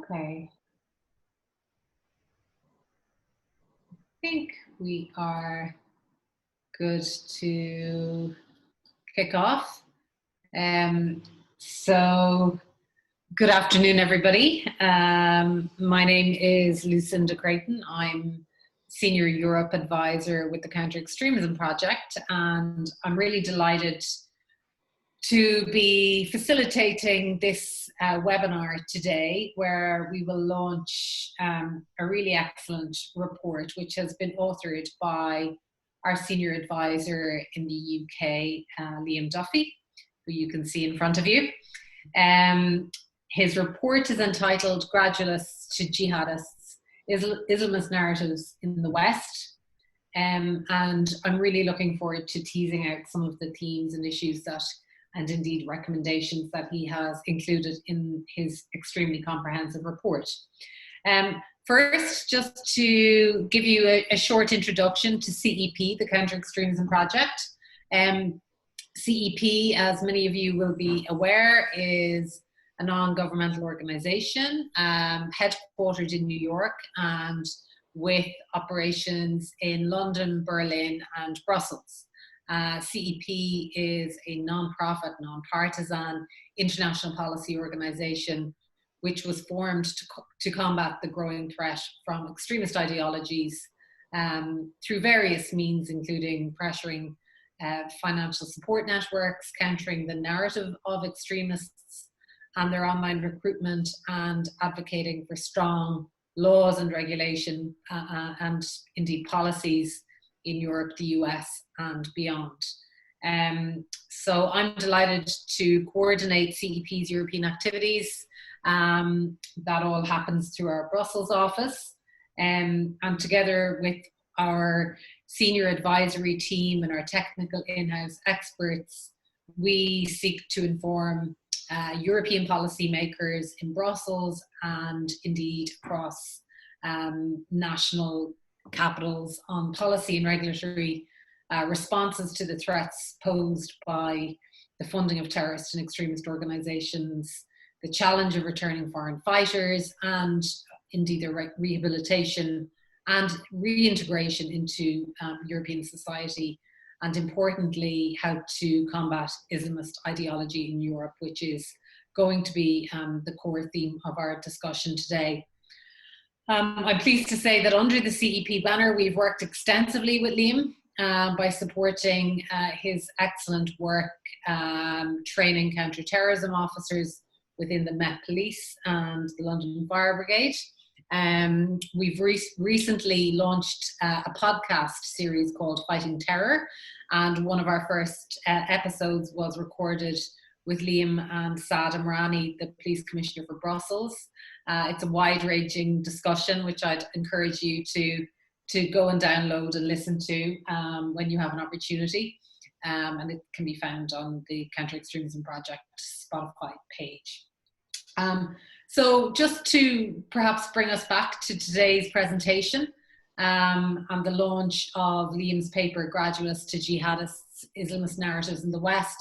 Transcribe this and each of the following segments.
Okay. I think we are good to kick off. So, good afternoon, everybody. My name is Lucinda Creighton. I'm Senior Europe Advisor with the Counter-Extremism Project, and I'm really delighted to be facilitating this webinar today, where we will launch a really excellent report which has been authored by our Senior Advisor in the UK, Liam Duffy, who you can see in front of you. His report is entitled Gradualists to Jihadists, Islamist Narratives in the West. And I'm really looking forward to teasing out some of the themes and issues and indeed recommendations that he has included in his extremely comprehensive report. First, just to give you a short introduction to CEP, the Counter-Extremism Project. CEP, as many of you will be aware, is a non-governmental organization headquartered in New York and with operations in London, Berlin, and Brussels. CEP is a non-profit, non-partisan international policy organization which was formed to combat the growing threat from extremist ideologies through various means, including pressuring financial support networks, countering the narrative of extremists and their online recruitment, and advocating for strong laws and regulation and indeed policies in Europe, the US, and beyond. So I'm delighted to coordinate CEP's European activities. That all happens through our Brussels office. And together with our senior advisory team and our technical in-house experts, we seek to inform European policymakers in Brussels and indeed across national capitals on policy and regulatory responses to the threats posed by the funding of terrorist and extremist organizations, the challenge of returning foreign fighters, and indeed their rehabilitation and reintegration into European society, and importantly, how to combat Islamist ideology in Europe, which is going to be the core theme of our discussion today. I'm pleased to say that under the CEP banner, we've worked extensively with Liam by supporting his excellent work training counter-terrorism officers within the Met Police and the London Fire Brigade. We've recently launched a podcast series called Fighting Terror, and one of our first episodes was recorded with Liam and Saad Amrani, the Police Commissioner for Brussels. It's a wide-ranging discussion which I'd encourage you to go and download and listen to when you have an opportunity. And it can be found on the Counter-Extremism Project Spotify page. So just to perhaps bring us back to today's presentation and the launch of Liam's paper, Gradualists to Jihadists, Islamist Narratives in the West.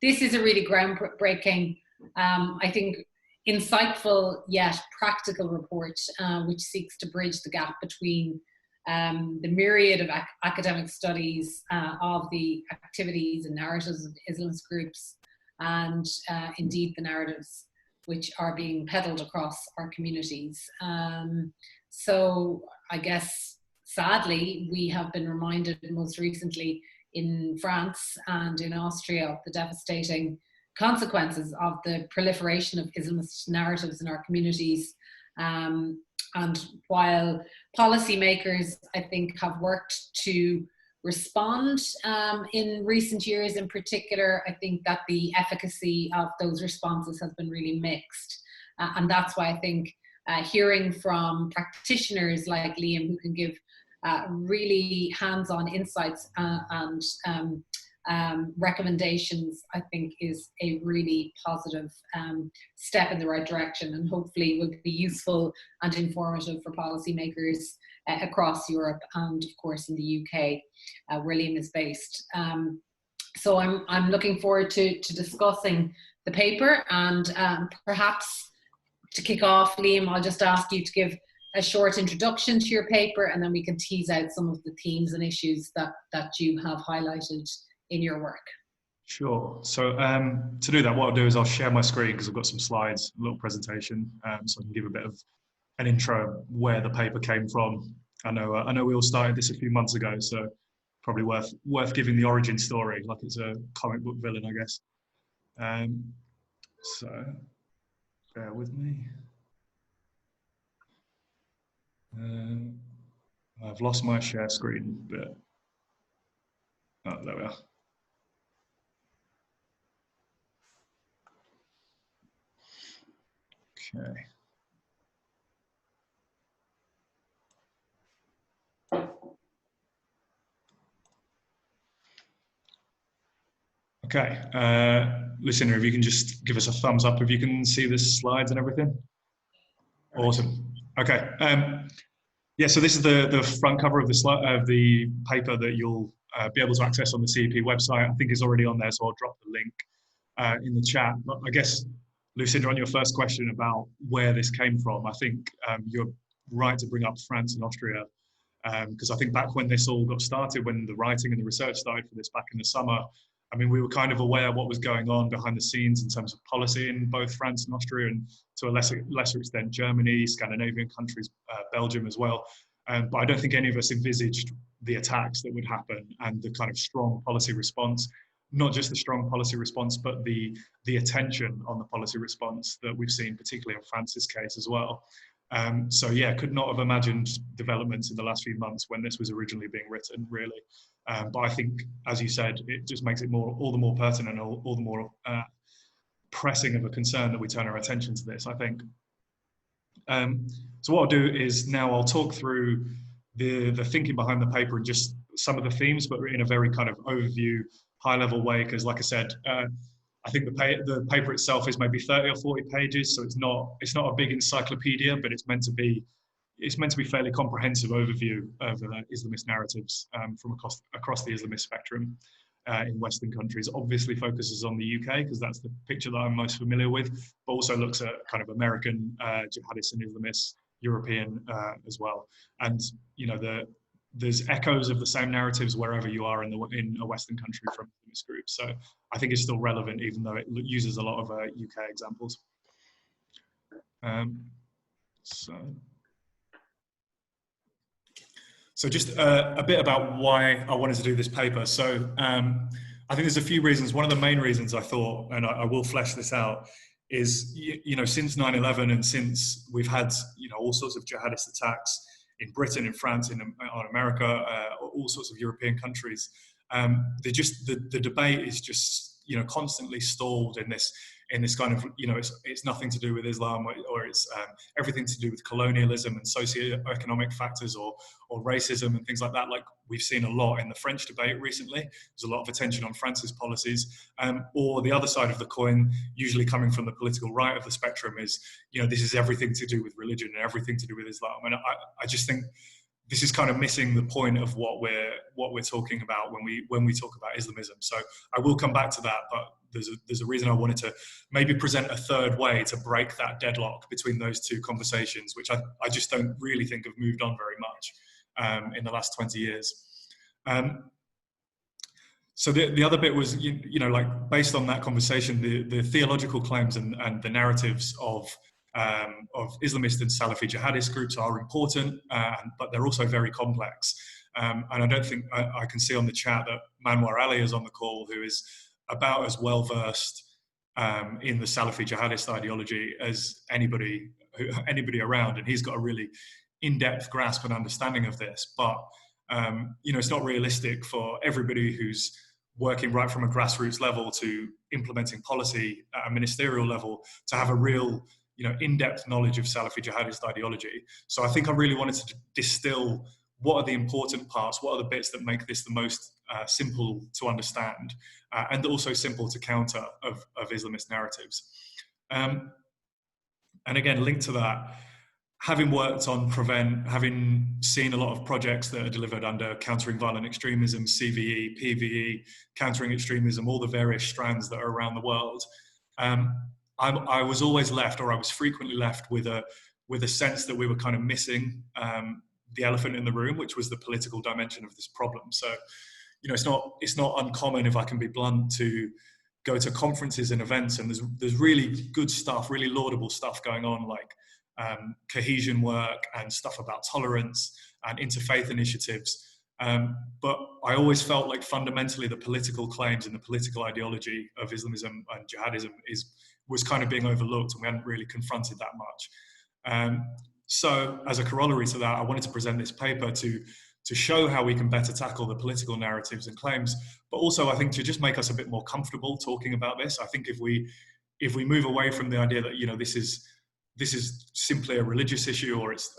This is a really groundbreaking, I think, insightful yet practical report which seeks to bridge the gap between the myriad of academic studies of the activities and narratives of Islamist groups and indeed the narratives which are being peddled across our communities. So I guess, sadly, we have been reminded most recently in France and in Austria of the devastating consequences of the proliferation of Islamist narratives in our communities. And while policymakers, I think, have worked to respond in recent years in particular, I think that the efficacy of those responses has been really mixed. And that's why I think hearing from practitioners like Liam, who can give really hands-on insights and recommendations, I think is a really positive step in the right direction, and hopefully will be useful and informative for policymakers across Europe and of course in the UK, where Liam is based. So I'm looking forward to discussing the paper and perhaps to kick off, Liam, I'll just ask you to give a short introduction to your paper, and then we can tease out some of the themes and issues that you have highlighted in your work. Sure. So to do that, what I'll do is I'll share my screen because I've got some slides, a little presentation, so I can give a bit of an intro where the paper came from. I know we all started this a few months ago, so probably worth giving the origin story, like it's a comic book villain, I guess. So bear with me. I've lost my share screen, but oh, there we are. Okay. Okay, Lucinda, if you can just give us a thumbs up if you can see the slides and everything. Awesome. Okay. Yeah, so this is the front cover of the paper that you'll be able to access on the CEP website. I think it's already on there, so I'll drop the link in the chat. But I guess, Lucinda, on your first question about where this came from, I think you're right to bring up France and Austria, because I think back when this all got started, when the writing and the research started for this back in the summer, I mean, we were kind of aware of what was going on behind the scenes in terms of policy in both France and Austria, and to a lesser extent, Germany, Scandinavian countries, Belgium as well. But I don't think any of us envisaged the attacks that would happen and the kind of strong policy response, not just the strong policy response, but the attention on the policy response that we've seen, particularly in France's case as well. So yeah, could not have imagined developments in the last few months when this was originally being written, really. But I think, as you said, it just makes it all the more pertinent, all the more pressing of a concern that we turn our attention to this, I think. So what I'll do is now I'll talk through the thinking behind the paper and just some of the themes, but in a very kind of overview, high-level way, because like I said, I think the paper itself is maybe 30 or 40 pages, so it's not a big encyclopedia, but it's meant to be fairly comprehensive overview of Islamist narratives from across the Islamist spectrum in Western countries. Obviously focuses on the UK because that's the picture that I'm most familiar with, but also looks at kind of American jihadists and Islamists, European as well. And you know, there's echoes of the same narratives wherever you are in a Western country from Islamist groups. So I think it's still relevant, even though it uses a lot of UK examples. So just a bit about why I wanted to do this paper. So I think there's a few reasons. One of the main reasons I thought, and I will flesh this out, is, you know, since 9/11 and since we've had, you know, all sorts of jihadist attacks in Britain, in France, on America, all sorts of European countries, the debate is just, you know, constantly stalled in this kind of, you know, it's nothing to do with Islam, or it's everything to do with colonialism and socio-economic factors or racism and things like that. Like we've seen a lot in the French debate recently. There's a lot of attention on France's policies, or the other side of the coin, usually coming from the political right of the spectrum, is, you know, this is everything to do with religion and everything to do with Islam. And I just think this is kind of missing the point of what we're talking about when we talk about Islamism. So I will come back to that, but there's a reason I wanted to maybe present a third way to break that deadlock between those two conversations, which I just don't really think have moved on very much in the last 20 years. So the other bit was, you know, like based on that conversation, the theological claims and the narratives of Islamist and Salafi jihadist groups are important, but they're also very complex. And I don't think I can see on the chat that Manwar Ali is on the call, who is about as well versed in the Salafi jihadist ideology as anybody around, and he's got a really in-depth grasp and understanding of this. But you know, it's not realistic for everybody who's working right from a grassroots level to implementing policy at a ministerial level to have a real, you know, in-depth knowledge of Salafi jihadist ideology. So I think I really wanted to distill what are the important parts, what are the bits that make this the most simple to understand, and also simple to counter of Islamist narratives. And again, linked to that, having worked on having seen a lot of projects that are delivered under countering violent extremism, CVE, PVE, countering extremism, all the various strands that are around the world, I was always left, or I was frequently left with a sense that we were kind of missing the elephant in the room, which was the political dimension of this problem. So, it's not uncommon, if I can be blunt, to go to conferences and events, and there's really good stuff, really laudable stuff going on, like cohesion work and stuff about tolerance and interfaith initiatives. But I always felt like fundamentally the political claims and the political ideology of Islamism and jihadism was kind of being overlooked, and we hadn't really confronted that much. So as a corollary to that, I wanted to present this paper to show how we can better tackle the political narratives and claims, but also I think to just make us a bit more comfortable talking about this. I think if we move away from the idea that this is simply a religious issue, or it's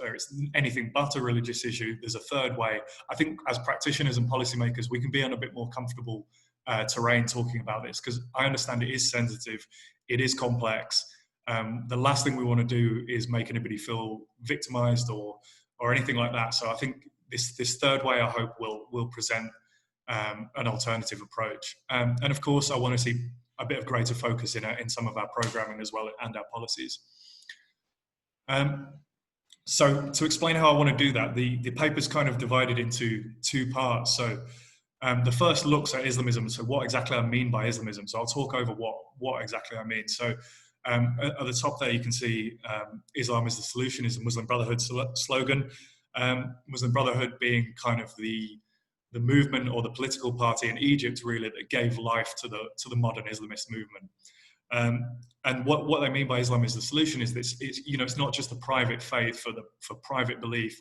anything but a religious issue, there's a third way. I think as practitioners and policymakers, we can be on a bit more comfortable terrain talking about this, because I understand it is sensitive, it is complex. The last thing we want to do is make anybody feel victimized or anything like that. So I think this third way, I hope, will present an alternative approach. And of course, I want to see a bit of greater focus in some of our programming as well, and our policies. So to explain how I want to do that, the paper's kind of divided into two parts. So the first looks at Islamism, so what exactly I mean by Islamism. So I'll talk over what exactly I mean. So at the top there, you can see Islam is the solution is a Muslim Brotherhood slogan. Muslim Brotherhood being kind of the movement or the political party in Egypt, really, that gave life to the modern Islamist movement. And what they mean by Islam is the solution is this: it's not just a private faith for private belief.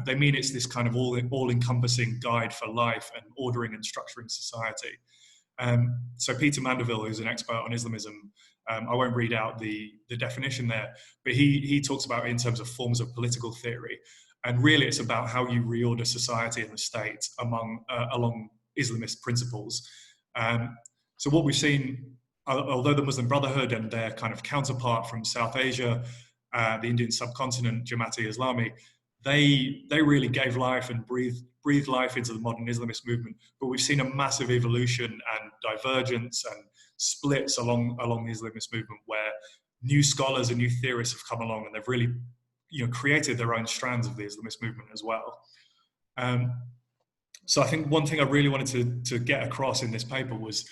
They mean it's this kind of all-encompassing guide for life and ordering and structuring society. So Peter Mandeville, who's an expert on Islamism, I won't read out the definition there, but he talks about it in terms of forms of political theory. And really, it's about how you reorder society and the state along Islamist principles. So what we've seen, although the Muslim Brotherhood and their kind of counterpart from South Asia, the Indian subcontinent, Jamaat-e-Islami, they really gave life and breathed life into the modern Islamist movement. But we've seen a massive evolution and divergence and splits along the Islamist movement, where new scholars and new theorists have come along, and they've really created their own strands of the Islamist movement as well. So I think one thing I really wanted to get across in this paper was,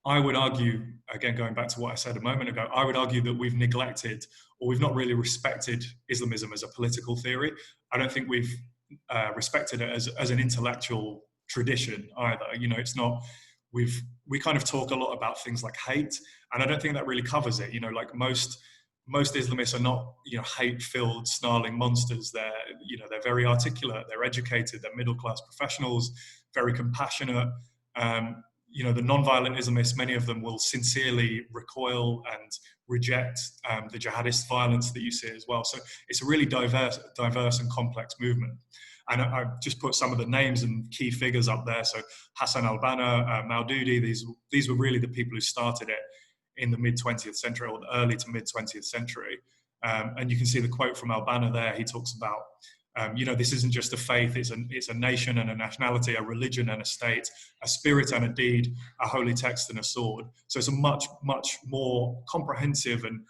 I would argue, again, going back to what I said a moment ago, I would argue that we've neglected, or we've not really respected Islamism as a political theory. I don't think we've respected it as an intellectual tradition either. It's not, we kind of talk a lot about things like hate, and I don't think that really covers it. Like most Islamists are not, hate-filled, snarling monsters. They're very articulate, they're educated, they're middle-class professionals, very compassionate. The non-violent Islamists, many of them will sincerely recoil and reject the jihadist violence that you see as well. So it's a really diverse and complex movement. And I've just put some of the names and key figures up there. So Hassan al-Banna, Maududi, these were really the people who started it in the mid-20th century, or the early to mid-20th century. And you can see the quote from al-Banna there. He talks about, this isn't just a faith, it's a nation and a nationality, a religion and a state, a spirit and a deed, a holy text and a sword. So it's a much, much more comprehensive, and,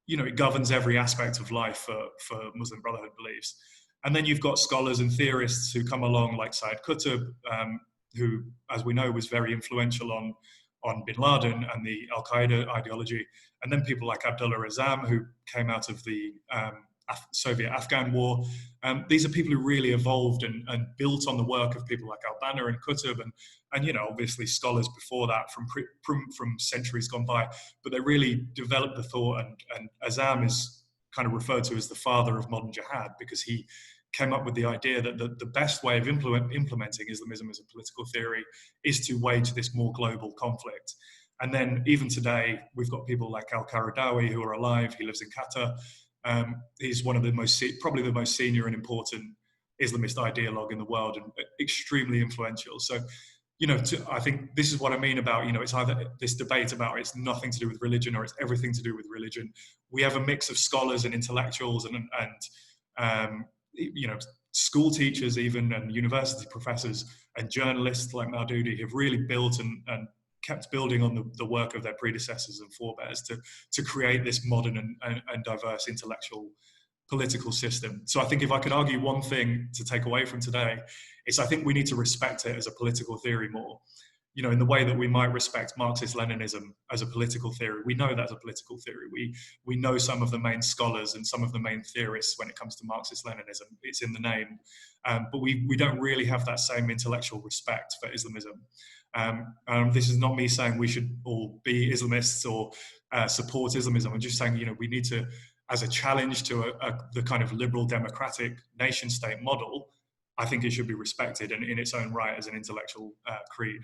it governs every aspect of life for Muslim Brotherhood beliefs. And then you've got scholars and theorists who come along, like Sayyid Qutb, who, as we know, was very influential on bin Laden and the Al-Qaeda ideology. And then people like Abdullah Razam, who came out of the Soviet-Afghan war. These are people who really evolved and built on the work of people like al-Banna and Qutb, and obviously scholars before that from centuries gone by. But they really developed the thought, and Azam is kind of referred to as the father of modern jihad, because he came up with the idea that the best way of implementing Islamism as a political theory is to wage this more global conflict. And then even today, we've got people like Al-Qaradawi who are alive. He lives in Qatar. He's one of probably the most senior and important Islamist ideologue in the world, and extremely influential. So, I think this is what I mean about, it's either this debate about it's nothing to do with religion or it's everything to do with religion. We have a mix of scholars and intellectuals and school teachers even, and university professors and journalists like Maududi have really built and kept building on the work of their predecessors and forebears to create this modern and diverse intellectual political system. So I think if I could argue one thing to take away from today, is I think we need to respect it as a political theory more. You know, in the way that we might respect Marxist-Leninism as a political theory. We know that's a political theory. We know some of the main scholars and some of the main theorists when it comes to Marxist-Leninism. It's in the name. But we don't really have that same intellectual respect for Islamism. This is not me saying we should all be Islamists or support Islamism. I'm just saying, you know, we need to, as a challenge to the kind of liberal democratic nation state model, I think it should be respected in its own right as an intellectual creed.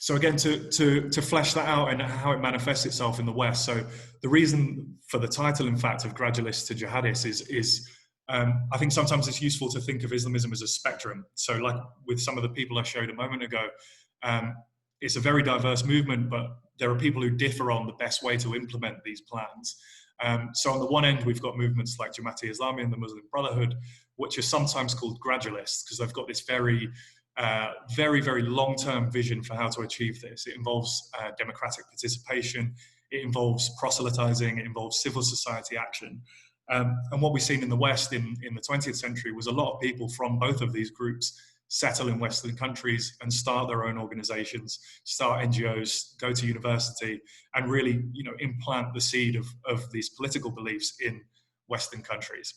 So again, to flesh that out and how it manifests itself in the West. So the reason for the title, in fact, of Gradualists to Jihadists is I think sometimes it's useful to think of Islamism as a spectrum. So like with some of the people I showed a moment ago, it's a very diverse movement, but there are people who differ on the best way to implement these plans. So on the one end, we've got movements like Jihadists and the Muslim Brotherhood, which are sometimes called gradualists because they've got this very long-term vision for how to achieve this. It involves democratic participation, it involves proselytizing, it involves civil society action. And what we've seen in the West in the 20th century was a lot of people from both of these groups settle in Western countries and start their own organizations, start NGOs, go to university, and really, you know, implant the seed of these political beliefs in Western countries.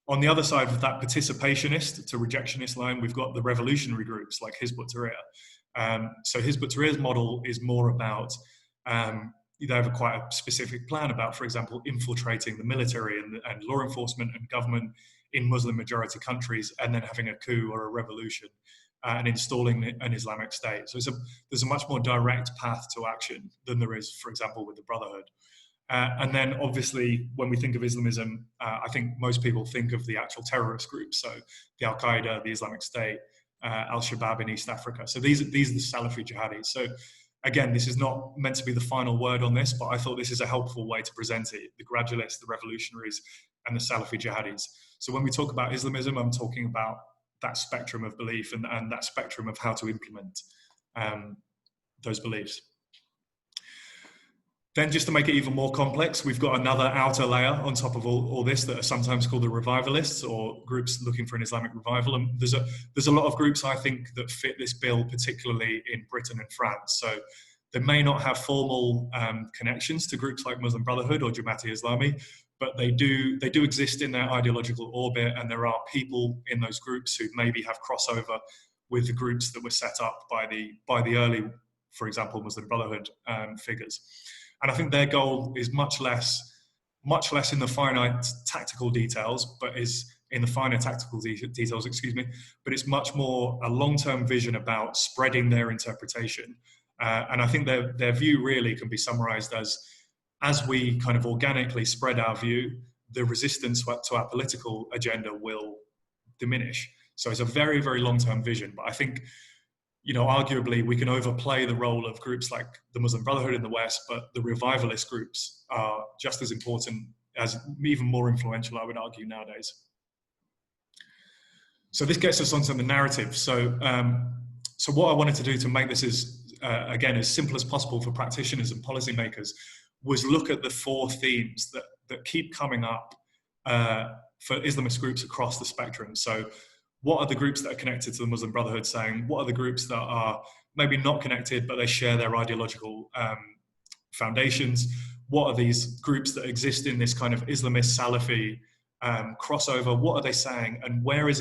On the other side of that participationist to rejectionist line, we've got the revolutionary groups like Hizb ut-Tahrir. So Hizb ut-Tahrir's model is more about, they have quite a specific plan about, for example, infiltrating the military and law enforcement and government in Muslim majority countries and then having a coup or a revolution and installing an Islamic state. So there's a much more direct path to action than there is, for example, with the Brotherhood. And then obviously, when we think of Islamism, I think most people think of the actual terrorist groups. So the Al-Qaeda, the Islamic State, Al-Shabaab in East Africa. So these are the Salafi jihadis. So again, this is not meant to be the final word on this, but I thought this is a helpful way to present it. The gradualists, the revolutionaries, and the Salafi jihadis. So when we talk about Islamism, I'm talking about that spectrum of belief and that spectrum of how to implement those beliefs. Then just to make it even more complex, we've got another outer layer on top of all this that are sometimes called the revivalists or groups looking for an Islamic revival. And there's a lot of groups, I think, that fit this bill, particularly in Britain and France. So they may not have formal connections to groups like Muslim Brotherhood or Jamaat-e-Islami, but they do exist in their ideological orbit, and there are people in those groups who maybe have crossover with the groups that were set up by the early, for example, Muslim Brotherhood figures. And I think their goal is much less in the finite tactical details, but is in the finer tactical details, but it's much more a long-term vision about spreading their interpretation. And I think their view really can be summarized as we kind of organically spread our view, the resistance to our political agenda will diminish. So it's a very, very long-term vision. But I think, you know, arguably we can overplay the role of groups like the Muslim Brotherhood in the West, but the revivalist groups are just as important, as even more influential, I would argue, nowadays. So this gets us onto the narrative. So what I wanted to do to make this again, as simple as possible for practitioners and policymakers was look at the four themes that keep coming up for Islamist groups across the spectrum. So what are the groups that are connected to the Muslim Brotherhood saying? What are the groups that are maybe not connected, but they share their ideological foundations? What are these groups that exist in this kind of Islamist Salafi crossover? What are they saying? And where is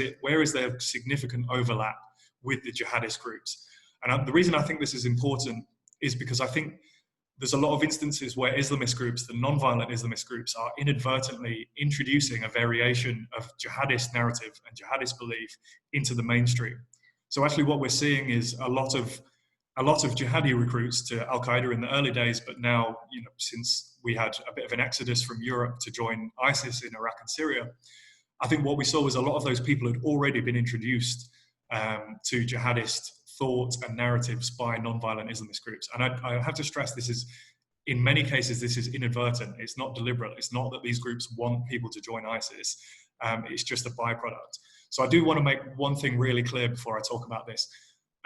there significant overlap with the jihadist groups? And the reason I think this is important is because I think there's a lot of instances where Islamist groups, the non-violent Islamist groups, are inadvertently introducing a variation of jihadist narrative and jihadist belief into the mainstream. So actually what we're seeing is a lot of jihadi recruits to Al-Qaeda in the early days, but now, you know, since we had a bit of an exodus from Europe to join ISIS in Iraq and Syria, I think what we saw was a lot of those people had already been introduced to jihadist thought and narratives by non-violent Islamist groups. And I have to stress, in many cases, this is inadvertent. It's not deliberate. It's not that these groups want people to join ISIS. It's just a byproduct. So I do want to make one thing really clear before I talk about this.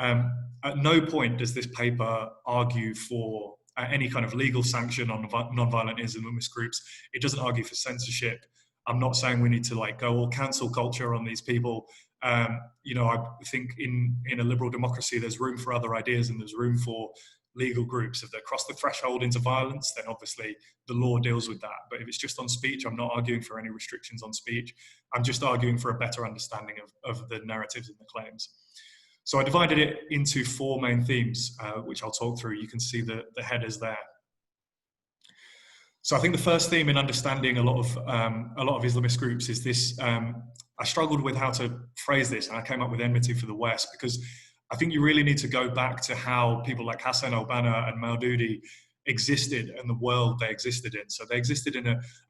At no point does this paper argue for any kind of legal sanction on non-violent Islamist groups. It doesn't argue for censorship. I'm not saying we need to like go all cancel culture on these people. You know, I think in a liberal democracy, there's room for other ideas and there's room for legal groups. If they cross the threshold into violence, then obviously the law deals with that. But if it's just on speech, I'm not arguing for any restrictions on speech. I'm just arguing for a better understanding of the narratives and the claims. So I divided it into 4 main themes, which I'll talk through. You can see the headers there. So I think the first theme in understanding a lot of Islamist groups is this. I struggled with how to phrase this, and I came up with enmity for the West, because I think you really need to go back to how people like Hassan al-Banna and Maududi existed and the world they existed in. So they existed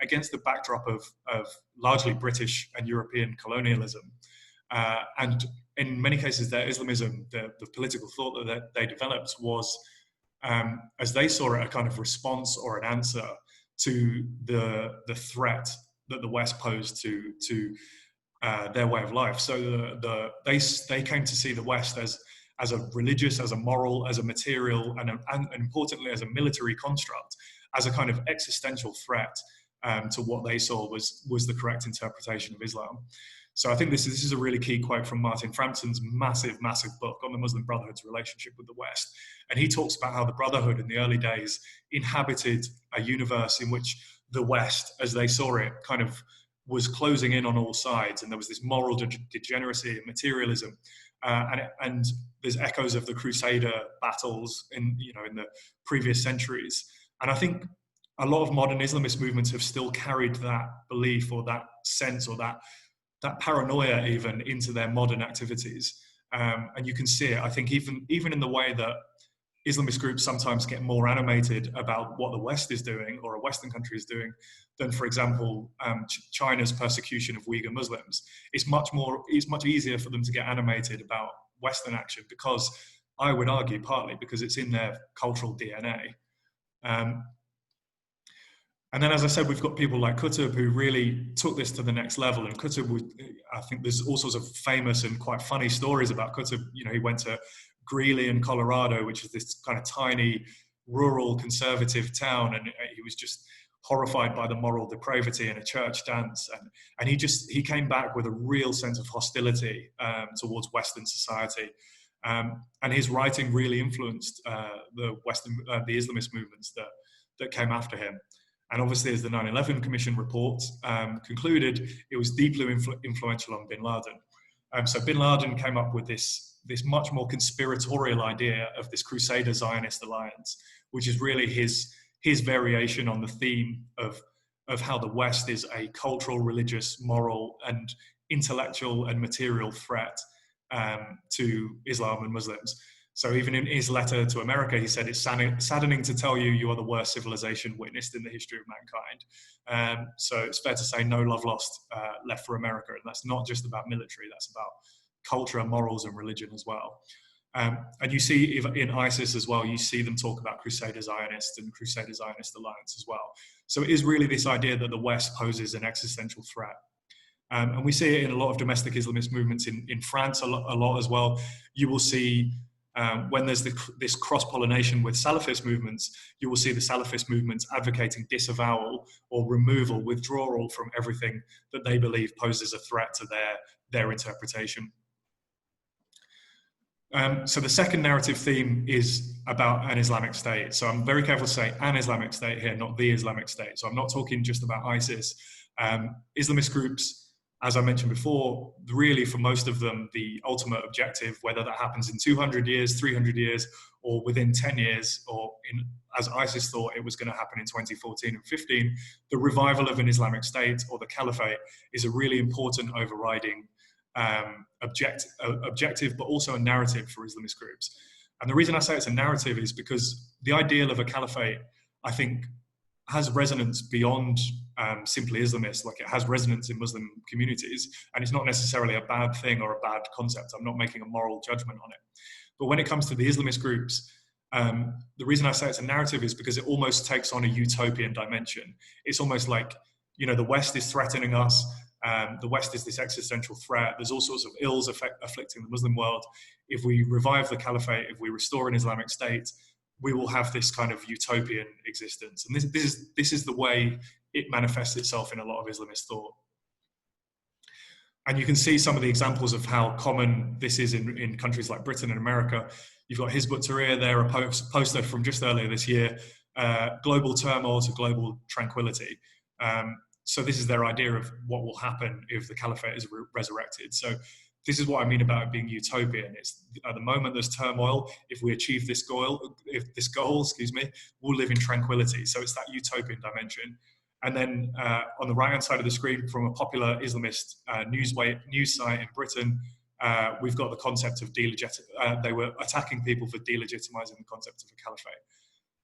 against the backdrop of largely British and European colonialism. And in many cases, their Islamism, the political thought that they developed was, as they saw it, a kind of response or an answer to the threat that the West posed to their way of life. So they came to see the West as a religious, as a moral, as a material, and importantly as a military construct, as a kind of existential threat to what they saw was the correct interpretation of Islam. So I think this is a really key quote from Martin Frampton's massive book on the Muslim Brotherhood's relationship with the West. And he talks about how the Brotherhood in the early days inhabited a universe in which the West, as they saw it, kind of was closing in on all sides. And there was this moral degeneracy and materialism. And there's echoes of the Crusader battles in the previous centuries. And I think a lot of modern Islamist movements have still carried that belief or that sense or that paranoia even into their modern activities. And you can see it, I think, even in the way that Islamist groups sometimes get more animated about what the West is doing or a Western country is doing than, for example, China's persecution of Uyghur Muslims. It's much easier for them to get animated about Western action because, I would argue, partly because it's in their cultural DNA. And then, as I said, we've got people like Qutb who really took this to the next level. And Qutb, I think there's all sorts of famous and quite funny stories about Qutb. You know, he went to Greeley in Colorado, which is this kind of tiny, rural, conservative town. And he was just horrified by the moral depravity in a church dance. And he came back with a real sense of hostility towards Western society. And his writing really influenced the Islamist movements that came after him. And obviously, as the 9/11 Commission report concluded, it was deeply influential on bin Laden. So bin Laden came up with this much more conspiratorial idea of this Crusader Zionist alliance, which is really his variation on the theme of how the West is a cultural, religious, moral, and intellectual and material threat to Islam and Muslims. So even in his letter to America, he said, "It's saddening to tell you are the worst civilization witnessed in the history of mankind." So it's fair to say no love lost left for America. And that's not just about military, that's about culture, morals, and religion as well. And you see in ISIS as well, you see them talk about Crusader Zionists and Crusader Zionist alliance as well. So it is really this idea that the West poses an existential threat. And we see it in a lot of domestic Islamist movements in France a lot as well. You will see when there's this cross-pollination with Salafist movements, you will see the Salafist movements advocating disavowal or removal, withdrawal from everything that they believe poses a threat to their interpretation. So the second narrative theme is about an Islamic State. So I'm very careful to say an Islamic State here, not the Islamic State. So I'm not talking just about ISIS. Islamist groups, as I mentioned before, really for most of them, the ultimate objective, whether that happens in 200 years, 300 years, or within 10 years, or as ISIS thought it was going to happen in 2014 and 15, the revival of an Islamic State or the Caliphate is a really important overriding objective, but also a narrative for Islamist groups. And the reason I say it's a narrative is because the ideal of a caliphate, I think, has resonance beyond simply Islamists. Like, it has resonance in Muslim communities, and it's not necessarily a bad thing or a bad concept. I'm not making a moral judgment on it. But when it comes to the Islamist groups, the reason I say it's a narrative is because it almost takes on a utopian dimension. It's almost like, the West is threatening us. The West is this existential threat. There's all sorts of ills afflicting the Muslim world. if we revive the caliphate, if we restore an Islamic state, we will have this kind of utopian existence. And this is the way it manifests itself in a lot of Islamist thought. And you can see some of the examples of how common this is in countries like Britain and America. You've got Hizb ut-Tahrir there, a poster from just earlier this year, global turmoil to global tranquility. So this is their idea of what will happen if the caliphate is resurrected. So this is what I mean about it being utopian. It's at the moment there's turmoil. If we achieve this goal, we'll live in tranquility. So it's that utopian dimension. And then on the right-hand side of the screen, from a popular Islamist news site in Britain, we've got the concept of they were attacking people for delegitimizing the concept of a caliphate.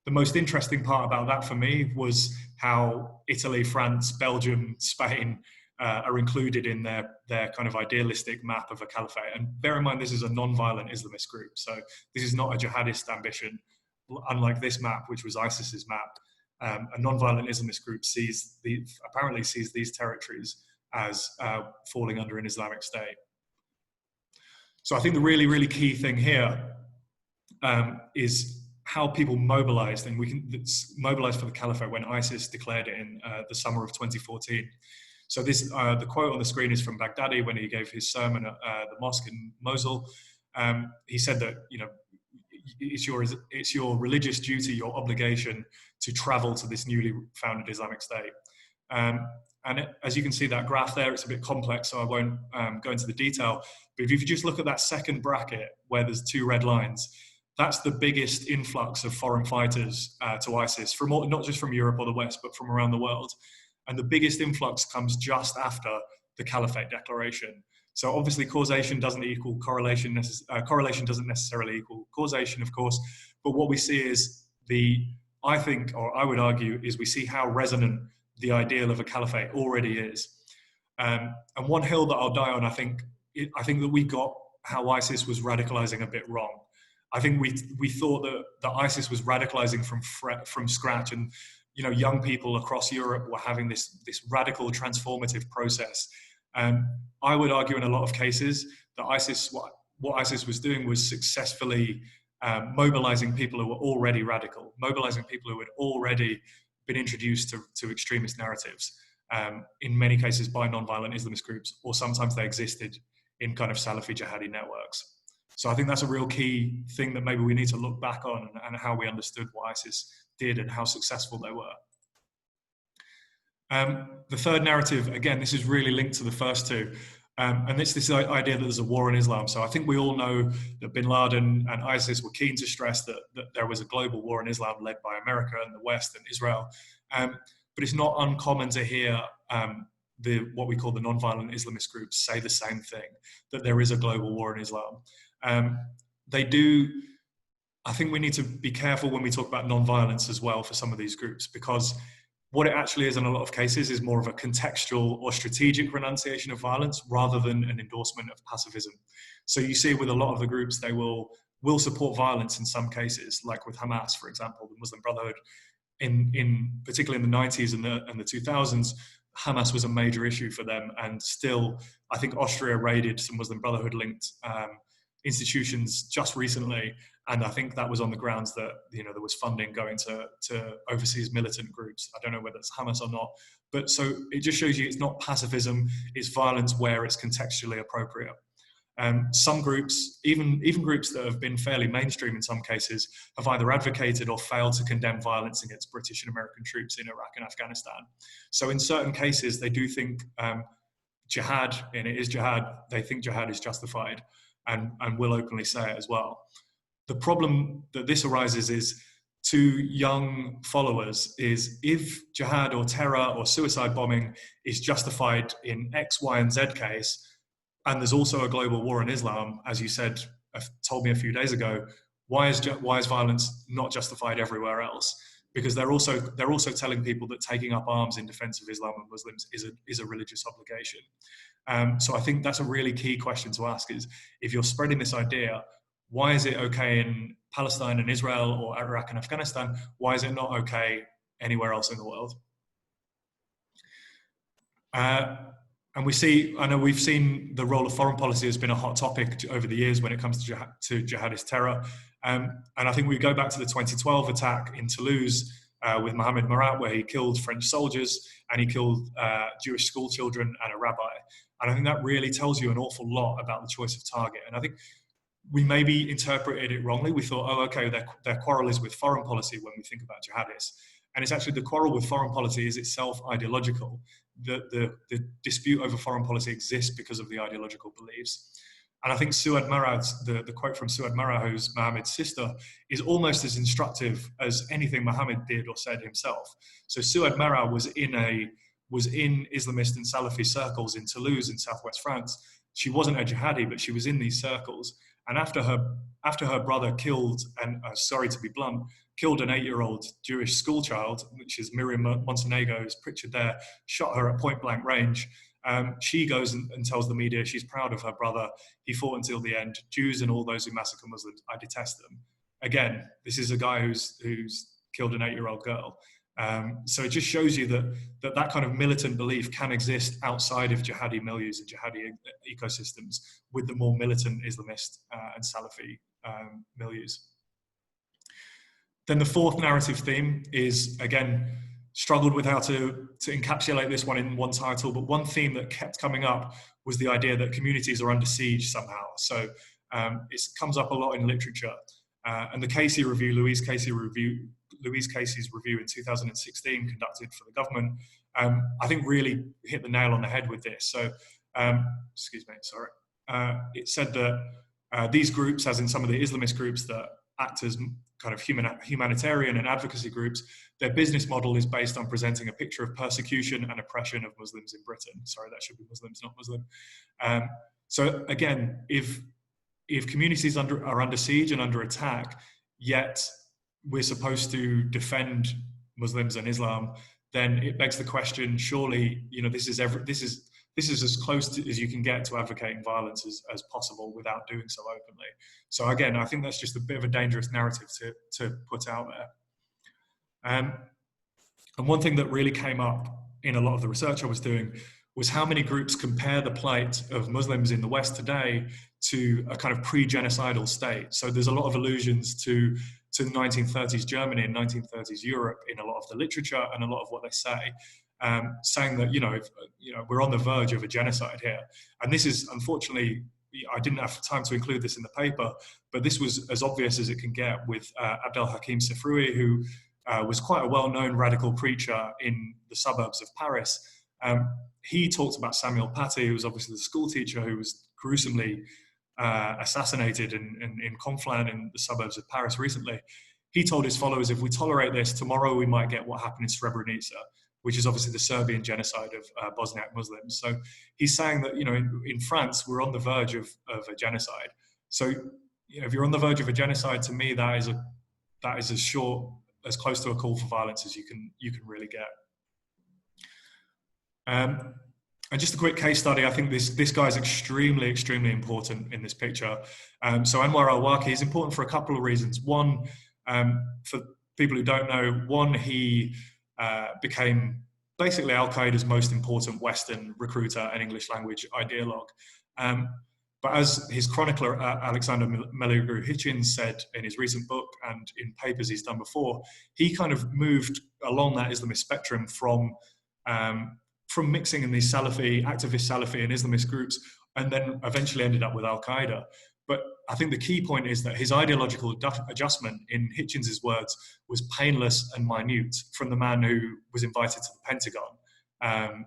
The most interesting part about that for me was how Italy, France, Belgium, Spain are included in their kind of idealistic map of a caliphate. And bear in mind, this is a non-violent Islamist group. So this is not a jihadist ambition, unlike this map, which was ISIS's map. A non-violent Islamist group apparently sees these territories as falling under an Islamic state. So I think the really, really key thing here is how people mobilized, and we can mobilize for the caliphate when ISIS declared it in the summer of 2014. So this, the quote on the screen is from Baghdadi when he gave his sermon at the mosque in Mosul. He said that, you know, it's your religious duty, your obligation to travel to this newly founded Islamic state. As you can see that graph there, it's a bit complex, so I won't go into the detail. But if you just look at that second bracket where there's two red lines, that's the biggest influx of foreign fighters to ISIS, from not just from Europe or the West, but from around the world. And the biggest influx comes just after the Caliphate declaration. So obviously causation doesn't equal correlation. Correlation doesn't necessarily equal causation, of course. But what we see is I would argue, is we see how resonant the ideal of a caliphate already is. And one hill that I'll die on, I think that we got how ISIS was radicalizing a bit wrong. I think we thought that ISIS was radicalizing from scratch, and you know, young people across Europe were having this radical transformative process. I would argue in a lot of cases that what ISIS was doing was successfully mobilizing people who were already radical, mobilizing people who had already been introduced to extremist narratives, in many cases by non-violent Islamist groups, or sometimes they existed in kind of Salafi jihadi networks. So I think that's a real key thing that maybe we need to look back on, and how we understood what ISIS did and how successful they were. The third narrative, again, this is really linked to the first two, and it's this idea that there's a war in Islam. So I think we all know that bin Laden and ISIS were keen to stress that there was a global war in Islam led by America and the West and Israel. But it's not uncommon to hear what we call the non-violent Islamist groups say the same thing, that there is a global war in Islam. They do. I think we need to be careful when we talk about non-violence as well for some of these groups, because what it actually is in a lot of cases is more of a contextual or strategic renunciation of violence rather than an endorsement of pacifism. So you see with a lot of the groups, they will support violence in some cases, like with Hamas, for example, the Muslim Brotherhood. Particularly in the 90s and the 2000s, Hamas was a major issue for them, and still, I think Austria raided some Muslim Brotherhood-linked institutions just recently, and I think that was on the grounds that, you know, there was funding going to overseas militant groups. I don't know whether it's Hamas or not, but so it just shows you it's not pacifism, it's violence where it's contextually appropriate. Some groups, even groups that have been fairly mainstream in some cases, have either advocated or failed to condemn violence against British and American troops in Iraq and Afghanistan. So in certain cases, they do think jihad, and it is jihad, they think jihad is justified, and will openly say it as well. The problem that this arises is to young followers is if jihad or terror or suicide bombing is justified in X, Y, and Z case, and there's also a global war in Islam, as you said, told me a few days ago, why is violence not justified everywhere else? Because they're also telling people that taking up arms in defense of Islam and Muslims is a religious obligation. So I think that's a really key question to ask, is if you're spreading this idea, why is it okay in Palestine and Israel or Iraq and Afghanistan? Why is it not okay anywhere else in the world? And I know we've seen the role of foreign policy has been a hot topic over the years when it comes to jihadist terror. And I think we go back to the 2012 attack in Toulouse with Mohammed Marat, where he killed French soldiers and he killed Jewish school children and a rabbi. And I think that really tells you an awful lot about the choice of target. And I think we maybe interpreted it wrongly. We thought, oh, okay, their quarrel is with foreign policy when we think about jihadists. And it's actually the quarrel with foreign policy is itself ideological. The dispute over foreign policy exists because of the ideological beliefs. And I think Suad Marad's, the quote from Suad Marad, who's Mohammed's sister, is almost as instructive as anything Mohammed did or said himself. So Suad Marad was in Islamist and Salafi circles in Toulouse in southwest France. She wasn't a jihadi, but she was in these circles. And after her brother killed, and sorry to be blunt, killed an 8-year-old Jewish schoolchild, which is Miriam Montenegro, is pictured there, shot her at point blank range. She goes and tells the media she's proud of her brother. He fought until the end. Jews and all those who massacre Muslims, I detest them. Again, this is a guy who's killed an 8-year-old girl. So it just shows you that kind of militant belief can exist outside of jihadi milieus and jihadi ecosystems with the more militant Islamist and Salafi milieus. Then the fourth narrative theme is, again, struggled with how to encapsulate this one in one title, but one theme that kept coming up was the idea that communities are under siege somehow. So it comes up a lot in literature. And the Casey review, Louise Casey's review in 2016 conducted for the government, I think really hit the nail on the head with this. So, it said that these groups, as in some of the Islamist groups that act as kind of humanitarian and advocacy groups, their business model is based on presenting a picture of persecution and oppression of Muslims in Britain. Sorry, that should be Muslims, not Muslim. So again, if communities are under siege and under attack, yet we're supposed to defend Muslims and Islam, then it begs the question, surely, this is as close as you can get to advocating violence as possible without doing so openly. So again, I think that's just a bit of a dangerous narrative to put out there. And one thing that really came up in a lot of the research I was doing was how many groups compare the plight of Muslims in the West today to a kind of pre-genocidal state. So there's a lot of allusions to 1930s Germany and 1930s Europe in a lot of the literature and a lot of what they say. Saying that we're on the verge of a genocide here, and this is, unfortunately, I didn't have time to include this in the paper, but this was as obvious as it can get with Abdel Hakim Sefroui, who was quite a well-known radical preacher in the suburbs of Paris. He talked about Samuel Paty, who was obviously the school teacher who was gruesomely assassinated in Conflans in the suburbs of Paris recently. He told his followers, if we tolerate this, tomorrow we might get what happened in Srebrenica, which is obviously the Serbian genocide of Bosniak Muslims. So he's saying that, in France, we're on the verge of a genocide. So, if you're on the verge of a genocide, to me, that is as close to a call for violence as you can really get. And just a quick case study, I think this guy is extremely, extremely important in this picture. So Anwar al-Awlaki is important for a couple of reasons. One, for people who don't know, he became basically Al-Qaeda's most important Western recruiter and English language ideologue. But as his chronicler, Alexander Melugru Hitchens, said in his recent book and in papers he's done before, he kind of moved along that Islamist spectrum from mixing in these activist Salafi and Islamist groups, and then eventually ended up with Al-Qaeda. But I think the key point is that his ideological adjustment, in Hitchens' words, was painless and minute from the man who was invited to the Pentagon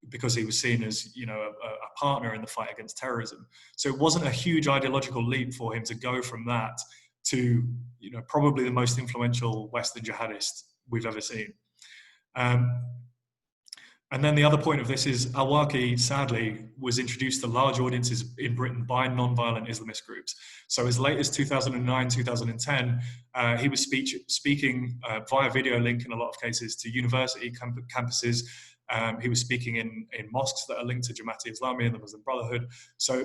because he was seen as, a partner in the fight against terrorism. So it wasn't a huge ideological leap for him to go from that to, probably the most influential Western jihadist we've ever seen. And then the other point of this is Al-Awlaki, sadly, was introduced to large audiences in Britain by non-violent Islamist groups. So as late as 2009, 2010, he was speaking via video link in a lot of cases to university campuses. He was speaking in mosques that are linked to Jamaat-e Islami and the Muslim Brotherhood. So,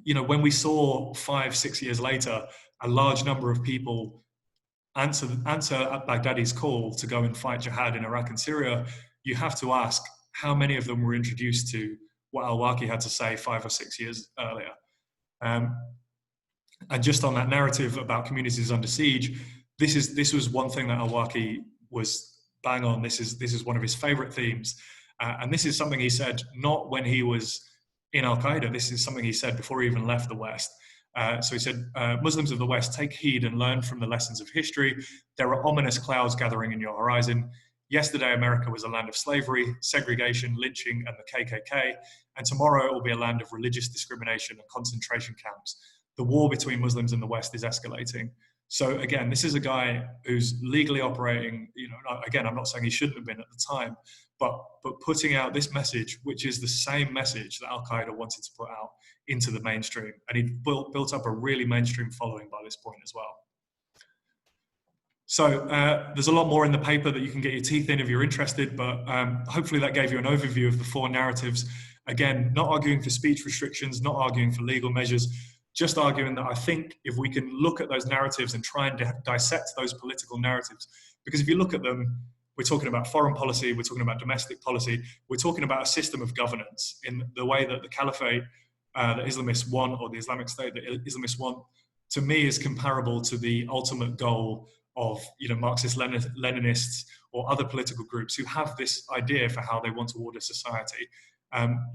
when we saw 5-6 years later, a large number of people answer Baghdadi's call to go and fight jihad in Iraq and Syria, you have to ask, how many of them were introduced to what al-Awlaki had to say 5 or 6 years earlier. And just on that narrative about communities under siege, this was one thing that al-Awlaki was bang on. This is one of his favorite themes. And this is something he said not when he was in Al-Qaeda. This is something he said before he even left the West. So he said, Muslims of the West, take heed and learn from the lessons of history. There are ominous clouds gathering in your horizon. Yesterday, America was a land of slavery, segregation, lynching, and the KKK. And tomorrow it will be a land of religious discrimination and concentration camps. The war between Muslims and the West is escalating. So again, this is a guy who's legally operating, you know, again, I'm not saying he shouldn't have been at the time, but putting out this message, which is the same message that Al-Qaeda wanted to put out into the mainstream. And he built up a really mainstream following by this point as well. So there's a lot more in the paper that you can get your teeth in if you're interested, but hopefully that gave you an overview of the 4 narratives. Again, not arguing for speech restrictions, not arguing for legal measures, just arguing that I think if we can look at those narratives and try and dissect those political narratives, because if you look at them, we're talking about foreign policy, we're talking about domestic policy, we're talking about a system of governance in the way that the caliphate, the Islamists want, or the Islamic State, the Islamists want, to me is comparable to the ultimate goal of, you know, Marxist-Leninists or other political groups who have this idea for how they want to order society,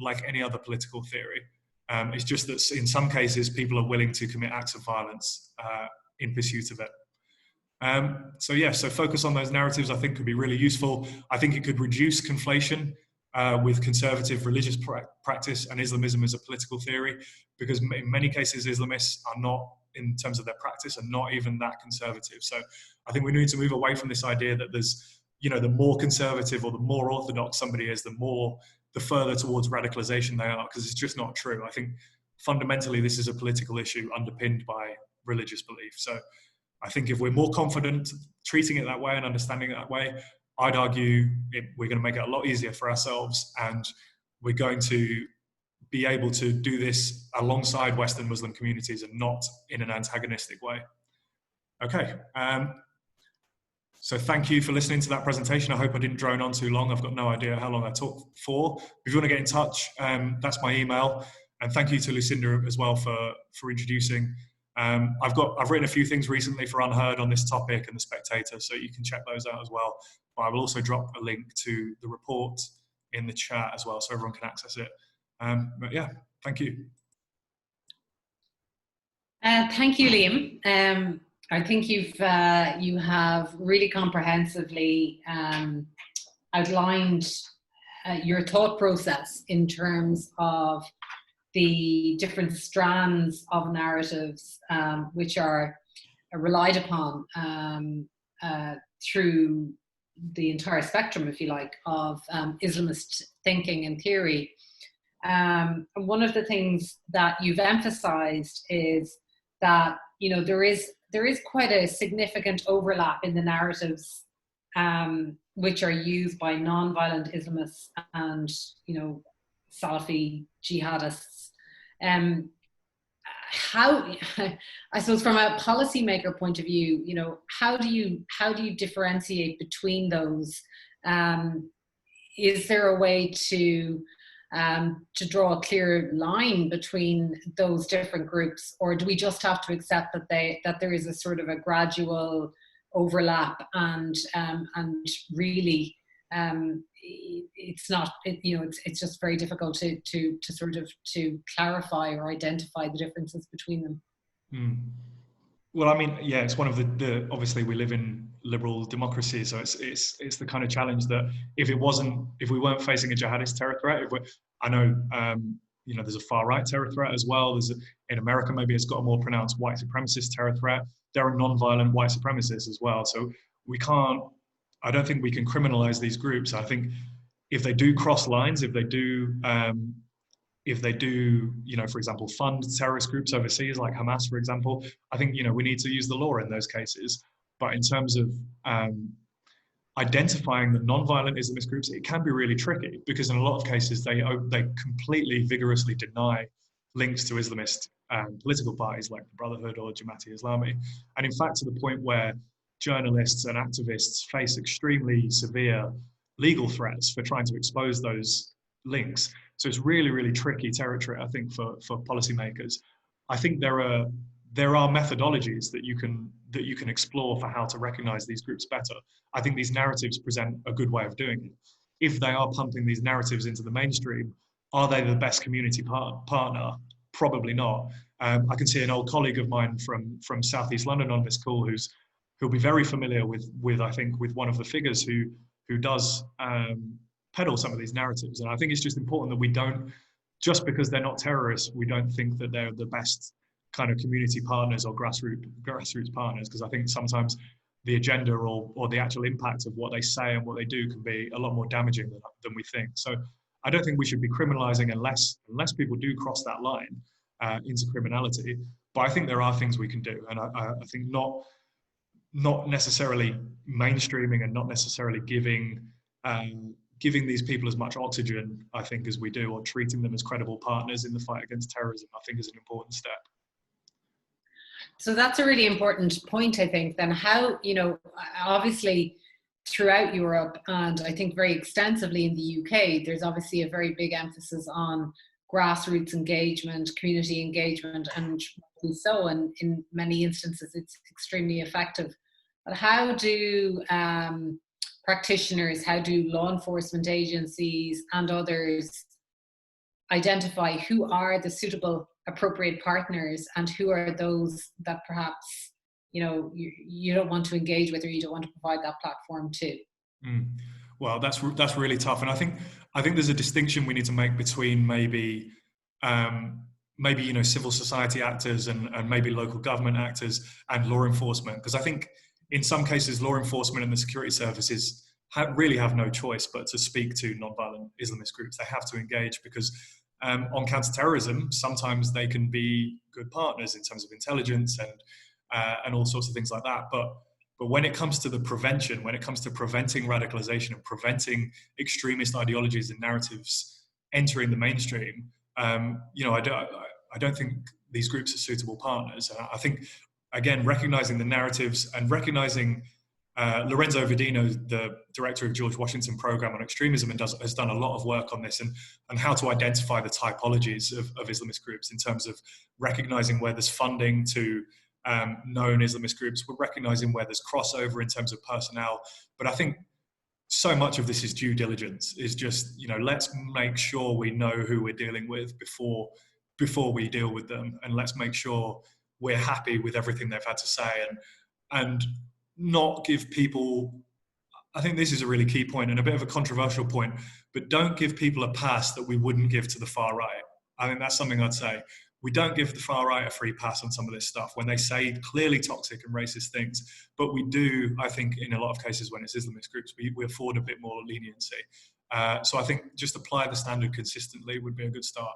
like any other political theory. It's just that in some cases, people are willing to commit acts of violence in pursuit of it. So focus on those narratives, I think, could be really useful. I think it could reduce conflation with conservative religious practice and Islamism as a political theory, because in many cases, Islamists are not, in terms of their practice, are not even that conservative. So I think we need to move away from this idea that there's, you know, the more conservative or the more orthodox somebody is, the further towards radicalization they are, because it's just not true. I think fundamentally this is a political issue underpinned by religious belief. So I think if we're more confident treating it that way and understanding it that way, I'd argue we're going to make it a lot easier for ourselves, and we're going to be able to do this alongside Western Muslim communities and not in an antagonistic way. Okay. So thank you for listening to that presentation. I hope I didn't drone on too long. I've got no idea how long I talked for. If you want to get in touch, that's my email. And thank you to Lucinda as well for introducing. I've written a few things recently for Unheard on this topic and The Spectator, so you can check those out as well. But I will also drop a link to the report in the chat as well, so everyone can access it. But yeah, thank you. Thank you, Liam. I think you have really comprehensively outlined your thought process in terms of the different strands of narratives which are relied upon through the entire spectrum, if you like, of Islamist thinking and theory. One of the things that you've emphasized is that, you know, there is quite a significant overlap in the narratives which are used by non-violent Islamists and, you know, Salafi jihadists. How, I suppose, from a policymaker point of view, you know, how do you differentiate between those? Is there a way to draw a clear line between those different groups, or do we just have to accept that there is a sort of a gradual overlap and really it's not, you know, it's just very difficult to sort of to clarify or identify the differences between them? Well, I mean, yeah, it's one of the obviously we live in liberal democracy, so it's the kind of challenge that if we weren't facing a jihadist terror threat, I know you know, there's a far right terror threat as well. In America, maybe it's got a more pronounced white supremacist terror threat. There are non-violent white supremacists as well. So I don't think we can criminalize these groups. I think if they do cross lines, if they do, you know, for example, fund terrorist groups overseas, like Hamas, for example, I think, you know, we need to use the law in those cases. But in terms of identifying the non-violent Islamist groups, it can be really tricky, because in a lot of cases, they completely vigorously deny links to Islamist political parties like the Brotherhood or Jamaat-e-Islami. And in fact, to the point where journalists and activists face extremely severe legal threats for trying to expose those links. So it's really, really tricky territory, I think, for policymakers. I think there are methodologies that you can explore for how to recognize these groups better. I think these narratives present a good way of doing it. If they are pumping these narratives into the mainstream, are they the best community partner? Probably not. I can see an old colleague of mine from Southeast London on this call who'll be very familiar with I think with one of the figures who does peddle some of these narratives. And I think it's just important that we don't, just because they're not terrorists, we don't think that they're the best kind of community partners or grassroots partners, because I think sometimes the agenda or the actual impact of what they say and what they do can be a lot more damaging than we think. So I don't think we should be criminalizing unless people do cross that line into criminality. But I think there are things we can do, and I think not necessarily mainstreaming and not necessarily giving these people as much oxygen, I think, as we do, or treating them as credible partners in the fight against terrorism, I think is an important step. So that's a really important point, I think. Then how, obviously throughout Europe, and I think very extensively in the UK, there's obviously a very big emphasis on grassroots engagement, community engagement, and so, and in many instances it's extremely effective. But how do practitioners, how do law enforcement agencies and others identify who are the suitable, appropriate partners and who are those that perhaps you don't want to engage with, or you don't want to provide that platform to? Well, that's really tough, and I think there's a distinction we need to make between maybe civil society actors and maybe local government actors and law enforcement, because I think in some cases law enforcement and the security services really have no choice but to speak to non-violent Islamist groups. They have to engage because on counterterrorism, sometimes they can be good partners in terms of intelligence and all sorts of things like that. But when it comes to the prevention, when it comes to preventing radicalization and preventing extremist ideologies and narratives entering the mainstream, I don't think these groups are suitable partners. And I think, again, recognizing the narratives and recognizing Lorenzo Vidino, the director of George Washington program on extremism, has done a lot of work on this and how to identify the typologies of Islamist groups in terms of recognizing where there's funding to known Islamist groups. We're recognizing where there's crossover in terms of personnel. But I think so much of this is due diligence, is just, let's make sure we know who we're dealing with before we deal with them. And let's make sure we're happy with everything they've had to say and not give people, I think this is a really key point and a bit of a controversial point, but don't give people a pass that we wouldn't give to the far right. I think that's something I'd say. We don't give the far right a free pass on some of this stuff when they say clearly toxic and racist things, but we do, I think, in a lot of cases when it's Islamist groups, we afford a bit more leniency. So I think just apply the standard consistently would be a good start.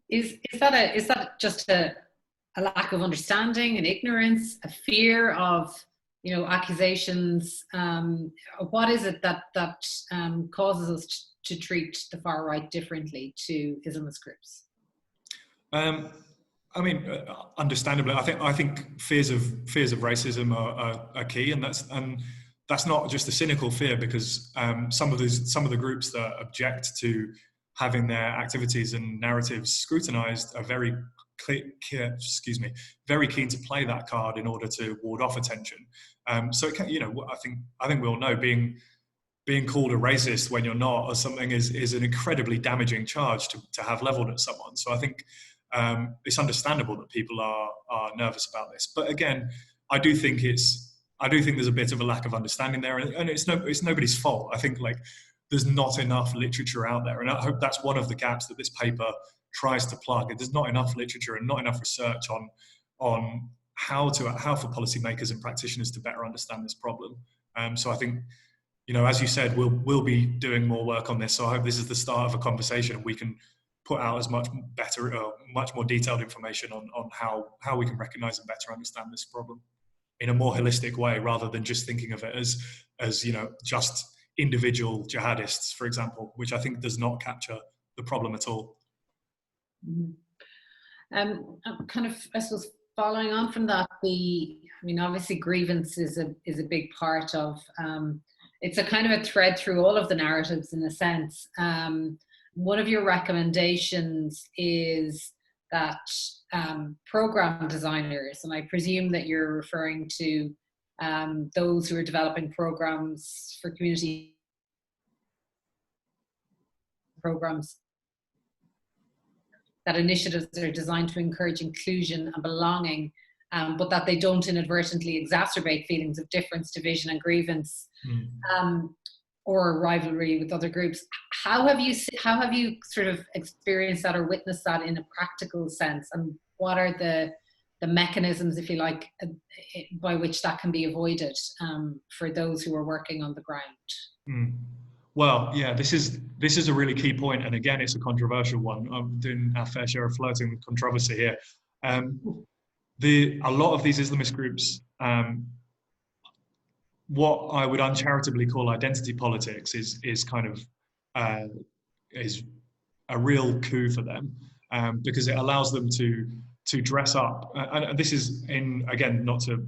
Is that just a lack of understanding and ignorance, a fear of accusations? What is it that causes us to treat the far right differently to Islamist groups? Understandably, I think fears of racism are key, and that's not just a cynical fear, because some of the groups that object to having their activities and narratives scrutinized are very keen to play that card in order to ward off attention. So it can, I think we all know being called a racist when you're not or something is an incredibly damaging charge to have leveled at someone. So I think it's understandable that people are nervous about this. But again, I do think there's a bit of a lack of understanding there, and it's nobody's fault. I think there's not enough literature out there, and I hope that's one of the gaps that this paper tries to plug. There's not enough literature and not enough research on how for policymakers and practitioners to better understand this problem. So I think, as you said, we'll be doing more work on this. So I hope this is the start of a conversation, and we can put out as much more detailed information on how we can recognize and better understand this problem in a more holistic way, rather than just thinking of it as just individual jihadists, for example, which I think does not capture the problem at all. Kind of, I suppose, following on from that, obviously grievance is a big part of it's a kind of a thread through all of the narratives in a sense. One of your recommendations is that program designers, and I presume that you're referring to those who are developing programs for community programs, that initiatives are designed to encourage inclusion and belonging, but that they don't inadvertently exacerbate feelings of difference, division, and grievance, or rivalry with other groups. How have you sort of experienced that or witnessed that in a practical sense, and what are the mechanisms, if you like, by which that can be avoided for those who are working on the ground? Well, yeah, this is a really key point, and again, it's a controversial one. I'm doing our fair share of flirting with controversy here. A lot of these Islamist groups, what I would uncharitably call identity politics, is kind of is a real coup for them, because it allows them to dress up. And this is again, not to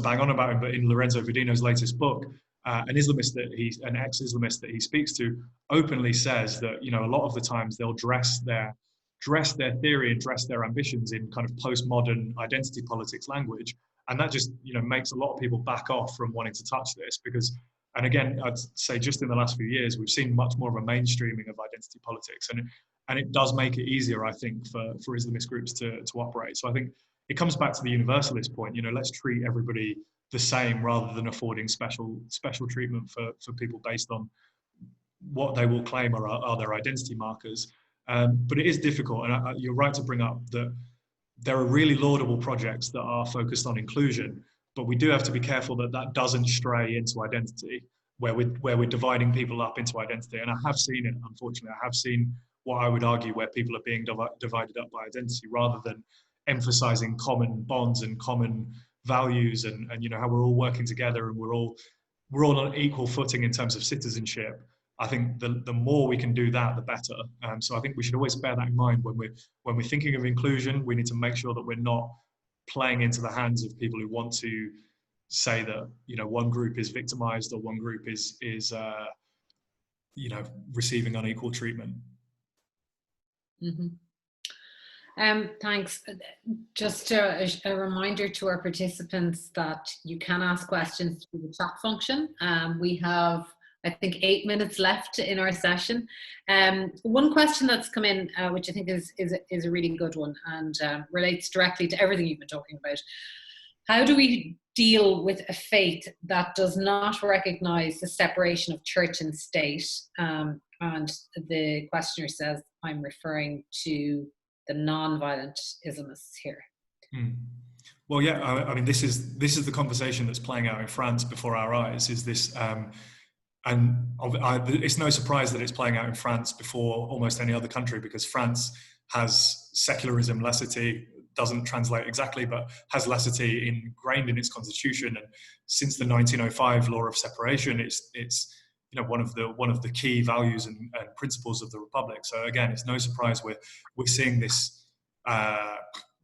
bang on about him, but in Lorenzo Vidino's latest book, an ex-Islamist that he speaks to openly says that, you know, a lot of the times they'll dress their theory and dress their ambitions in kind of postmodern identity politics language. And that just, you know, makes a lot of people back off from wanting to touch this, because, and again, I'd say just in the last few years, we've seen much more of a mainstreaming of identity politics. And it does make it easier, I think, for Islamist groups to operate. So I think it comes back to the universalist point, you know, let's treat everybody the same rather than affording special treatment for people based on what they will claim are their identity markers. But it is difficult, and you're right to bring up that there are really laudable projects that are focused on inclusion, but we do have to be careful that that doesn't stray into identity, where we're dividing people up into identity. And I have seen it, unfortunately. I have seen what I would argue where people are being divided up by identity rather than emphasizing common bonds and common values and you know, how we're all working together and we're all on equal footing in terms of citizenship. I think the more we can do that, the better. So I think we should always bear that in mind when we're thinking of inclusion. We need to make sure that we're not playing into the hands of people who want to say that, you know, one group is victimized or one group is you know, receiving unequal treatment. Mm-hmm. Thanks. Just a reminder to our participants that you can ask questions through the chat function. We have, I think, 8 minutes left in our session. One question that's come in, which I think is a really good one and relates directly to everything you've been talking about. How do we deal with a faith that does not recognize the separation of church and state? And the questioner says, I'm referring to the non-violent Islamists here. Well, yeah, I mean, this is the conversation that's playing out in France before our eyes. Is this, and it's no surprise that it's playing out in France before almost any other country, because France has secularism, laicity, doesn't translate exactly, but has laicity ingrained in its constitution. And since the 1905 law of separation, it's you know, one of the key values and principles of the Republic. So again, it's no surprise we're seeing this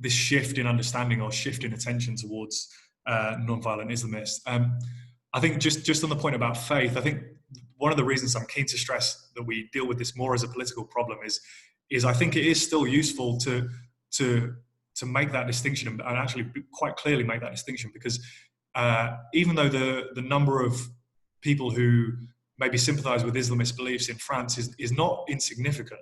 this shift in understanding or shift in attention towards non-violent Islamists. I think just on the point about faith, I think one of the reasons I'm keen to stress that we deal with this more as a political problem is I think it is still useful to make that distinction and actually quite clearly make that distinction, because even though the number of people who maybe sympathize with Islamist beliefs in France is not insignificant,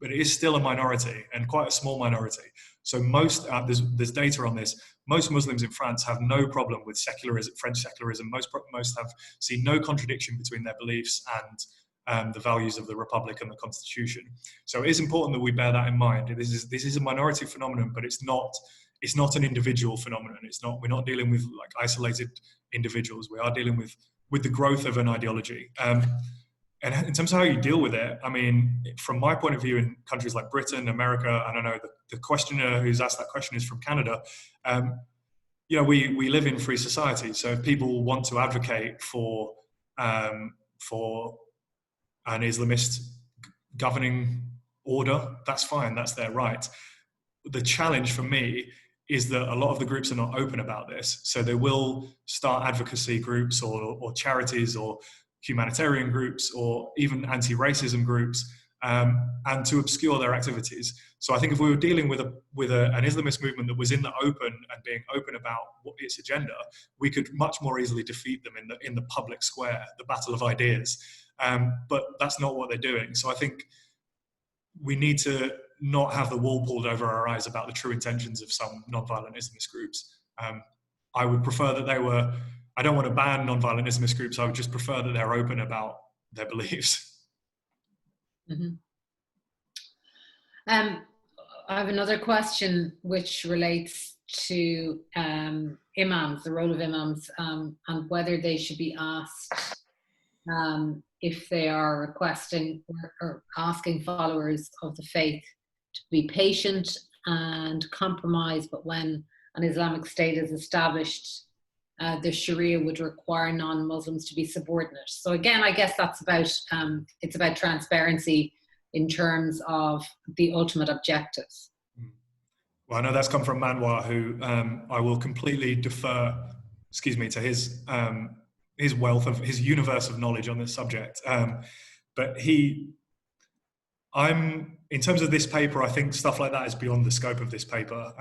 but it is still a minority, and quite a small minority. So most, there's data on this, most Muslims in France have no problem with secularism, French secularism. Most have seen no contradiction between their beliefs and the values of the Republic and the Constitution. So it is important that we bear that in mind. This is a minority phenomenon, but it's not an individual phenomenon. We're not dealing with like isolated individuals. We are dealing with the growth of an ideology. And in terms of how you deal with it, I mean, from my point of view, in countries like Britain, America, I don't know, the questioner who's asked that question is from Canada. You know, we live in free society. So if people want to advocate for an Islamist governing order, that's fine, that's their right. The challenge for me is that a lot of the groups are not open about this. So they will start advocacy groups or charities or humanitarian groups or even anti-racism groups, and to obscure their activities. So I think if we were dealing with an Islamist movement that was in the open and being open about its agenda, we could much more easily defeat them in the public square, the battle of ideas. But that's not what they're doing. So I think we need to not have the wool pulled over our eyes about the true intentions of some non-violent Islamist groups. I would prefer that they were, I don't want to ban non-violent Islamist groups, I would just prefer that they're open about their beliefs. Mm-hmm. I have another question which relates to imams, the role of imams, and whether they should be asked if they are requesting or asking followers of the faith to be patient and compromise, but when an Islamic State is established, the Sharia would require non-Muslims to be subordinate. So again, I guess that's about, it's about transparency in terms of the ultimate objective. Well, I know that's come from Manwar, who I will completely defer, to his wealth of, his universe of knowledge on this subject. But in terms of this paper, I think stuff like that is beyond the scope of this paper.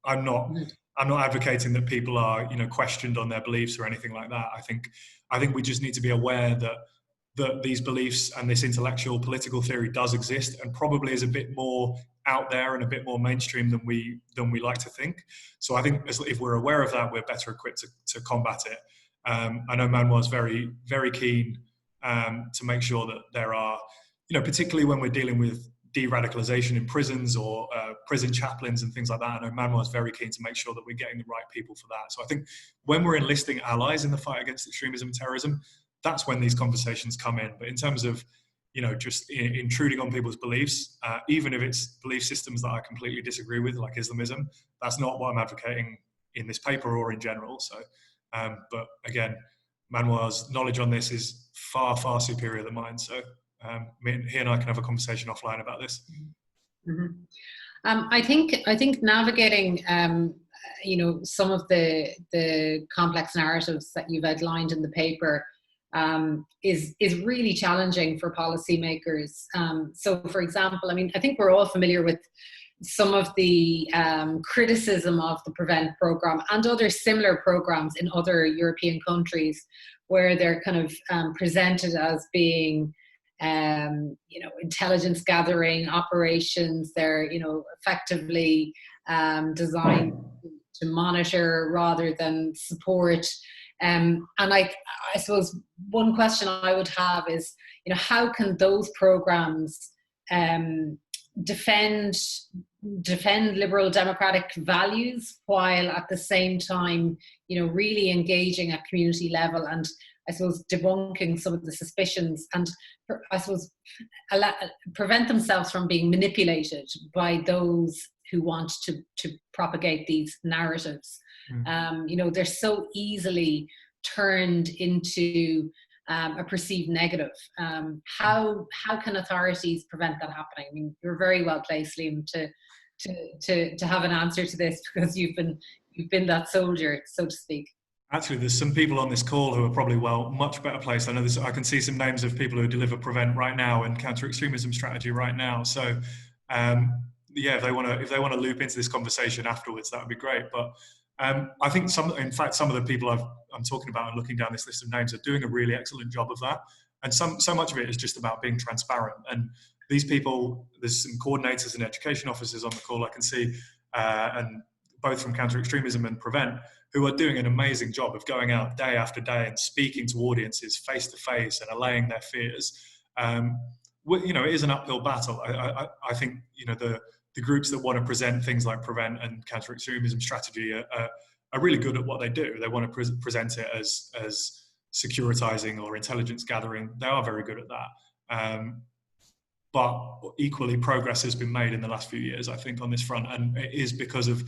I'm not advocating that people are, questioned on their beliefs or anything like that. I think we just need to be aware that these beliefs and this intellectual political theory does exist, and probably is a bit more out there and a bit more mainstream than we like to think. So I think if we're aware of that, we're better equipped to combat it. I know Manuel's very, very keen to make sure that there are, particularly when we're dealing with de-radicalization in prisons or prison chaplains and things like that. I know Manuel's very keen to make sure that we're getting the right people for that. So I think when we're enlisting allies in the fight against extremism and terrorism, that's when these conversations come in. But in terms of, just intruding on people's beliefs, even if it's belief systems that I completely disagree with, like Islamism, that's not what I'm advocating in this paper or in general. So, but again, Manuel's knowledge on this is far, far superior than mine. So he and I can have a conversation offline about this. Mm-hmm. I think navigating, some of the complex narratives that you've outlined in the paper is really challenging for policymakers. So, for example, I think we're all familiar with some of the criticism of the PREVENT program and other similar programs in other European countries, where they're kind of presented as being intelligence gathering operations. They're, effectively designed to monitor rather than support. And I suppose one question I would have is, how can those programs defend liberal democratic values while at the same time, really engaging at community level and, I suppose, debunking some of the suspicions and, I suppose, prevent themselves from being manipulated by those who want to propagate these narratives. They're so easily turned into a perceived negative. How can authorities prevent that happening? You're very well placed, Liam, to have an answer to this, because you've been that soldier, so to speak. Actually, there's some people on this call who are probably much better placed. I know I can see some names of people who deliver PREVENT right now and counter-extremism strategy right now. So, if they want to loop into this conversation afterwards, that would be great. But I think some of the people I'm talking about and looking down this list of names are doing a really excellent job of that. And so much of it is just about being transparent. And these people, there's some coordinators and education officers on the call I can see, and both from counter-extremism and PREVENT, who are doing an amazing job of going out day after day and speaking to audiences face to face and allaying their fears. It is an uphill battle. I think, the groups that want to present things like PREVENT and counter-extremism strategy are really good at what they do. They want to present it as securitizing or intelligence gathering. They are very good at that. But equally, progress has been made in the last few years, I think, on this front. And it is because of,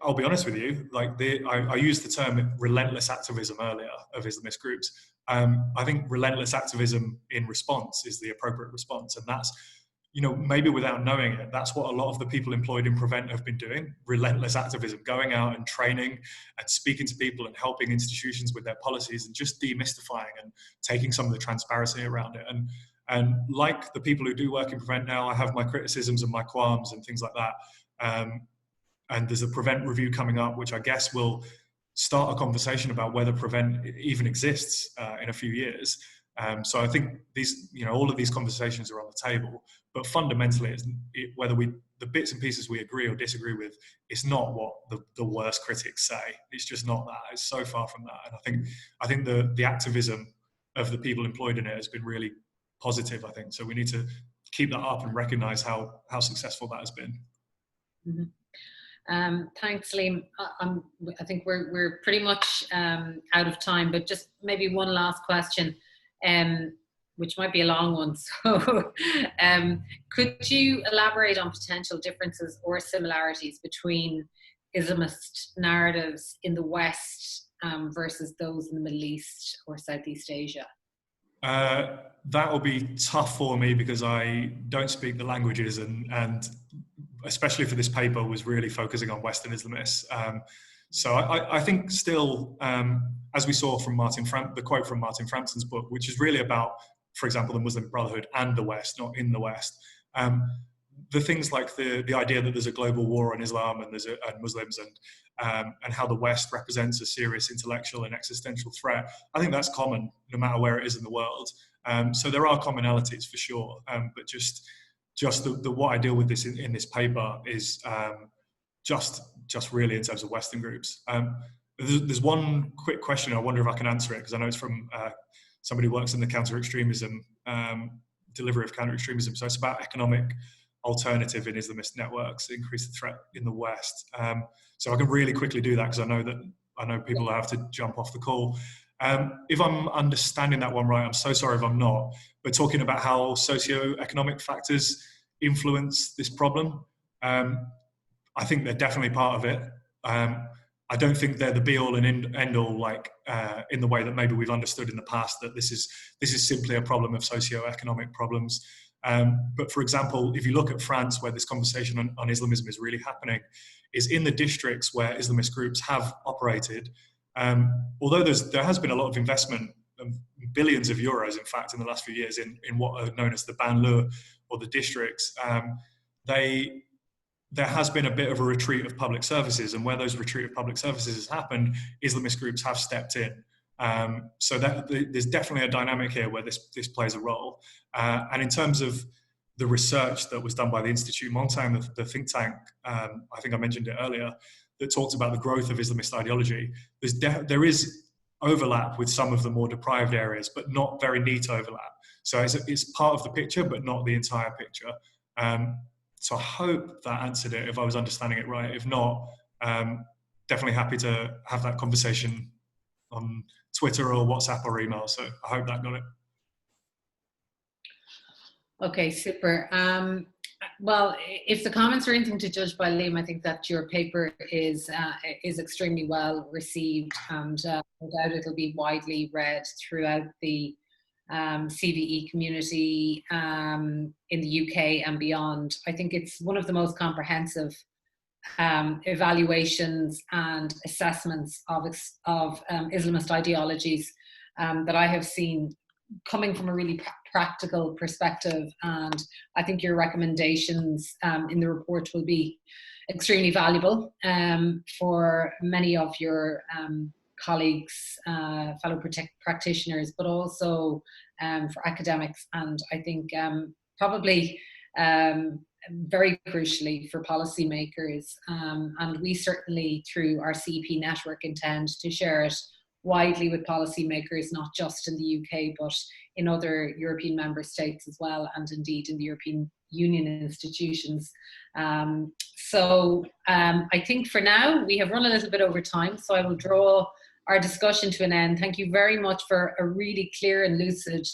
I'll be honest with you, I used the term relentless activism earlier of Islamist groups. I think relentless activism in response is the appropriate response. And that's you know, maybe without knowing it, that's what a lot of the people employed in Prevent have been doing. Relentless activism, going out and training and speaking to people and helping institutions with their policies and just demystifying and taking some of the transparency around it. And like the people who do work in Prevent now, I have my criticisms and my qualms and things like that. And there's a Prevent review coming up, which I guess will start a conversation about whether Prevent even exists in a few years. So I think these, you know, all of these conversations are on the table, but fundamentally, whether the bits and pieces we agree or disagree with, it's not what the worst critics say. It's just not that. It's so far from that. And I think the activism of the people employed in it has been really positive. I think so. We need to keep that up and recognise how successful that has been. Mm-hmm. Thanks, Liam. I think we're pretty much out of time, but just maybe one last question. Which might be a long one. So could you elaborate on potential differences or similarities between Islamist narratives in the West versus those in the Middle East or Southeast Asia? That will be tough for me because I don't speak the languages, and especially for this paper was really focusing on Western Islamists. So I think still, as we saw from the quote from Martin Frampton's book, which is really about, for example, the Muslim Brotherhood and the West, not in the West. The things like the idea that there's a global war on Islam and Muslims and how the West represents a serious intellectual and existential threat, I think that's common no matter where it is in the world. So there are commonalities for sure, but just what I deal with this in this paper is just really in terms of Western groups. There's one quick question, I wonder if I can answer it, because I know it's from somebody who works in the counter-extremism, delivery of counter-extremism. So it's about economic alternative in Islamist networks, increase the threat in the West. So I can really quickly do that because I know people have to jump off the call. If I'm understanding that one right, I'm so sorry if I'm not, but talking about how socio-economic factors influence this problem. I think they're definitely part of it. I don't think they're the be-all and end-all, like in the way that maybe we've understood in the past, that this is simply a problem of socio-economic problems. But for example, if you look at France, where this conversation on Islamism is really happening, is in the districts where Islamist groups have operated. Although there has been a lot of investment, billions of euros, in fact, in the last few years in what are known as the banlieue or the districts, there has been a bit of a retreat of public services, and where those retreat of public services has happened, Islamist groups have stepped in. So there's definitely a dynamic here where this plays a role. And in terms of the research that was done by the Institut Montaigne, the think tank, I think I mentioned it earlier, that talked about the growth of Islamist ideology, there is overlap with some of the more deprived areas, but not very neat overlap. So it's part of the picture, but not the entire picture. So I hope that answered it, if I was understanding it right. If not, definitely happy to have that conversation on Twitter or WhatsApp or email. So I hope that got it. Okay, super. Well, if the comments are anything to judge by, Liam, I think that your paper is extremely well received, and no doubt it'll be widely read throughout the CVE community in the UK and beyond. I think it's one of the most comprehensive evaluations and assessments of Islamist ideologies that I have seen, coming from a really practical perspective. And I think your recommendations in the report will be extremely valuable for many of your colleagues, fellow practitioners, but also for academics, and I think probably very crucially for policymakers. And we certainly, through our CEP network, intend to share it widely with policymakers, not just in the UK, but in other European member states as well, and indeed in the European Union institutions. So I think for now we have run a little bit over time, so I will draw our discussion to an end. Thank you very much for a really clear and lucid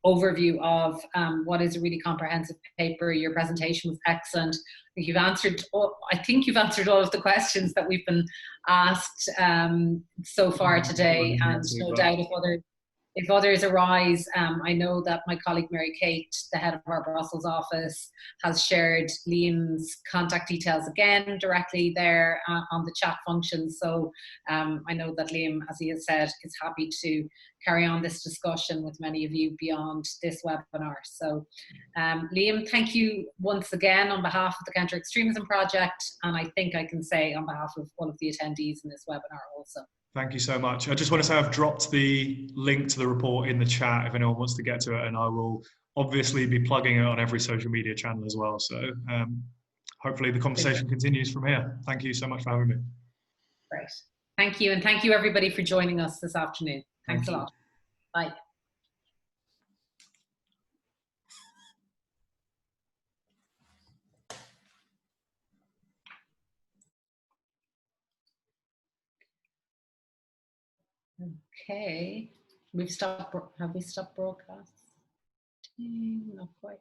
overview of what is a really comprehensive paper. Your presentation was excellent. I think you've answered all of the questions that we've been asked so far today, and no doubt if other if others arise, I know that my colleague Mary Kate, the head of our Brussels office, has shared Liam's contact details again directly there on the chat function. So I know that Liam, as he has said, is happy to carry on this discussion with many of you beyond this webinar. So Liam, thank you once again on behalf of the Counter-Extremism Project, and I think I can say on behalf of all of the attendees in this webinar also. Thank you so much. I just want to say I've dropped the link to the report in the chat if anyone wants to get to it, and I will obviously be plugging it on every social media channel as well. So hopefully the conversation continues from here. Thank you so much for having me. Great. Thank you, and thank you everybody for joining us this afternoon. Thanks a lot. Bye. Okay, have we stopped broadcasting? Not quite.